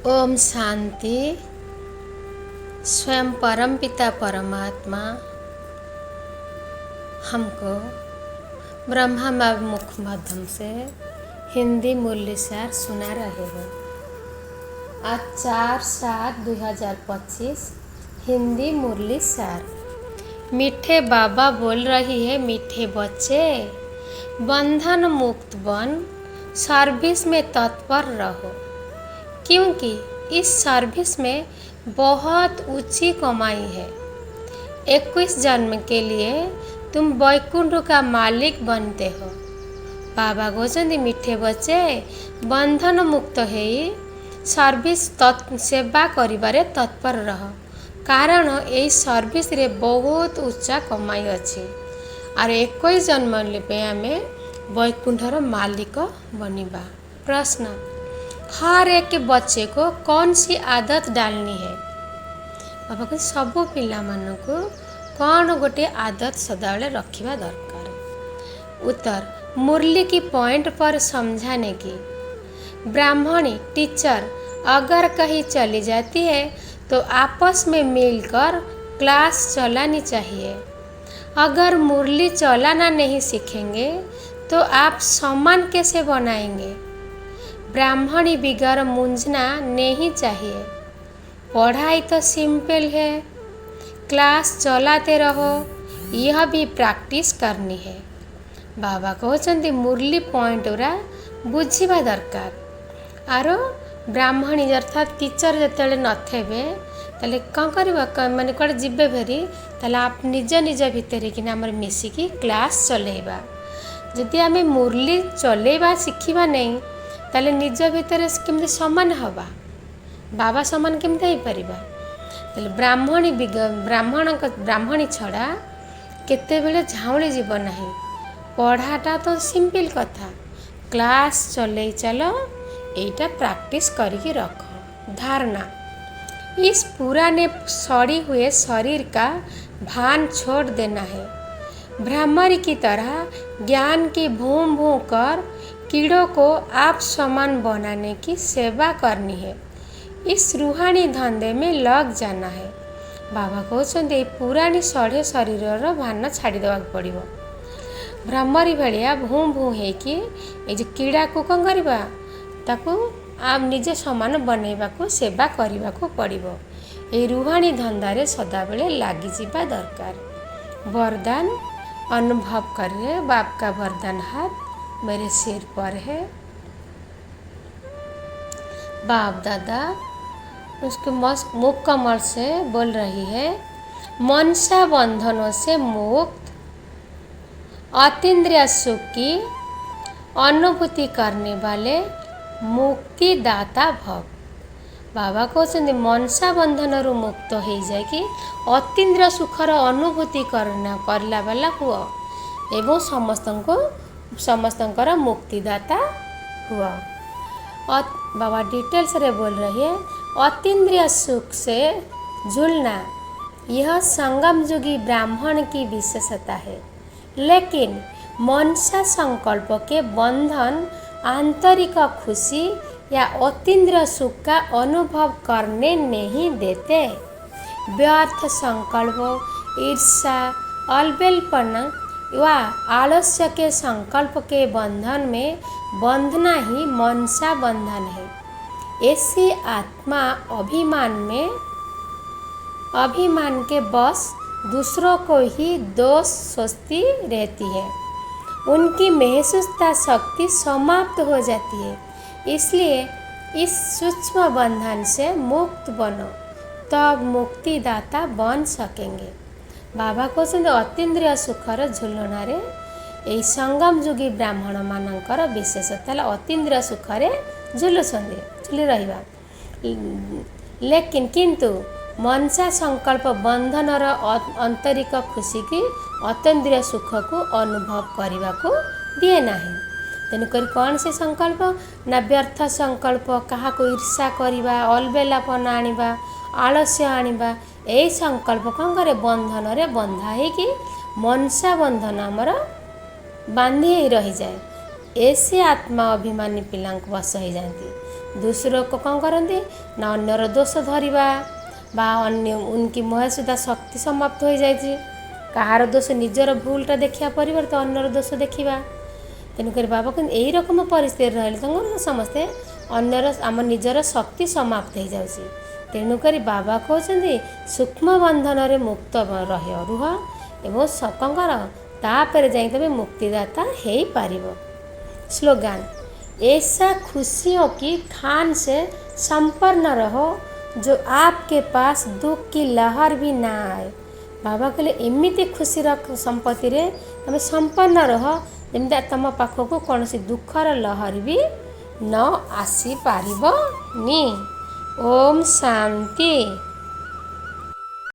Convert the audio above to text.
ओम शांति। स्वयं परमपिता परमात्मा हमको ब्रह्मा मुख माध्यम से हिंदी मूल्य सार सुना रहे हैं। आज 4/7/2025 हिंदी मुरली सार। मीठे बाबा बोल रही है, मीठे बच्चे बंधन मुक्त बन सर्विस में तत्पर रहो, क्योंकि इस सर्विस में बहुत ऊंची कमाई है। 21 जन्म के लिए तुम वैकुंठ का मालिक बनते हो। बाबा कहते मीठे बच्चे बंधन मुक्त है सर्विस सेवा करिबारे तत्पर रह, कारण यही सर्विस रे बहुत उच्चा कमाई अच्छी। और 21 जन्म पे आम वैकुंठर मालिक बनिबा। प्रश्न, हर एक बच्चे को कौन सी आदत डालनी है? बाबा को सबू पिला मानू कौन गोटे आदत सदाबले रखा दरकार। उत्तर, मुरली की पॉइंट पर समझाने की। ब्राह्मणी टीचर अगर कहीं चली जाती है तो आपस में मिलकर क्लास चलानी चाहिए। अगर मुरली चलाना नहीं सीखेंगे तो आप सम्मान कैसे बनाएंगे? ब्राह्मणी बिगर मूंझना नहीं चाहिए। पढ़ाई तो सिंपल है, क्लास चलाते रहो, यह भी प्रैक्टिस करनी है। बाबा कहते मुरली पॉइंट गुरा बुझा दरकार। आर ब्राह्मणी अर्थात टीचर जिते नथेबे ताले कौन कर माने कड़े जीवे फेरी ताले आप निज निज भितर कि मिसिकी क्लास चलेबा। जदि आम मुरली चलेबा शिखिबा नहीं ताले निज भितर केमती समान हवा, बाबा समान केमती हो पारिबा? ब्राह्मणी छड़ा केतेबेले झाउली जीव नहीं। पढ़ाटा तो सिंपल कथा, क्लास चले चलो, एटा प्रैक्टिस करके रखो। धारणा, इस पुराने सड़ी हुए शरीर का भान छोड़ देना है। भ्रामरी की तरह ज्ञान की भूम भूम कर कीड़ों को आप समान बनाने की सेवा करनी है। इस रूहानी धंधे में लग जाना है। बाबा कहते पुरानी सढ़े शरीर भान छाड़ी देवाक पड़िबो। भ्रामरी भाया भूँ भूँ होकि जो कीड़ा को कौन करवा ताकू आप निजे समान बनैबा को सेवा करने को पड़िबो। ये रूहानी धंधारे सदाबले लगी जावा दरकार। वरदान अनुभव करिए। बाप का वरदान हाथ मेरे सिर पर है। बाप दादा उसके मुख कमल से बोल रही है, मनसा बंधनों से मुक्त अतीन्द्रिय सुख की अनुभूति करने वाले मुक्तिदाता भव। बाबा कहते मनसा बंधन रु मुक्त हो जाए कि अतीन्द्रिय सुखर अनुभूति करला वाला हुआ एवं समस्तंकर मुक्तिदाता हुआ। बाबा डिटेल्स रे बोल रही है, अतीन्द्रिय सुख से झूलना यह संगम युगी ब्राह्मण की विशेषता है, लेकिन मनसा संकल्प के बंधन आंतरिक खुशी या अतीन्द्रिय सुख का अनुभव करने नहीं देते। व्यर्थ संकल्प, ईर्षा, अलबेलपन व आलस्य के संकल्प के बंधन में बंधना ही मनसा बंधन है। ऐसी आत्मा अभिमान के बस दूसरों को ही दोष सोचती रहती है। उनकी महसूसता शक्ति समाप्त हो जाती है। इसलिए इस सूक्ष्म बंधन से मुक्त बनो, तब मुक्तिदाता बन सकेंगे। बाबा कहते अतीन्द्रिय सुखर झुलनारे यही संगम युगी ब्राह्मण मानकर विशेषता अतीन्द्रिय सुखरे झुली रहिबा। लेकिन किंतु मनसा संकल्प बंधनर आंतरिक खुशी की अतीन्द्रिय सुख को अनुभव करने को दिए नहीं। तेणुक कौन से संकल्प ना व्यर्थ संकल्प, क्या ईर्षा करवा, अलबेलापन आनिबा, आलस्य आनिबा, यही संकल्प कौन करे बंधन रे बंधा है कि मनसा बंधन आमर बांधी रही जाए। ऐसे आत्मा अभिमानी पिला बस हो जाती। दूसरों को कौन करती ना अन्यर दोष धरिबा बा अन्य उनकी मोह सुधा शक्ति समाप्त हो जाए कहार दोष निजर भूलटा देखा परिवर्तन अन्यर दोष देखा तेणुक बाबा कहते यही रकम परिस्थिति रही समस्ते अन्यर आम निजर शक्ति समाप्त हो जाए तेणुक बाबा कहते सूक्ष्म बंधन रे मुक्त रह रुह एवं सकंकर तापर जाए तुम मुक्तिदाता हो पार। स्लोगान ऐसा खुशियों की खान से संपन्न रहो जो आपके पास दुख की लहर भी ना आए। बाबा कहले एमिति खुशी संपत्ति रे तुम संपन्न रह जमी तुम पाखक कौन सी दुखर लहर भी न आसी पारिबनी। ओम शांति।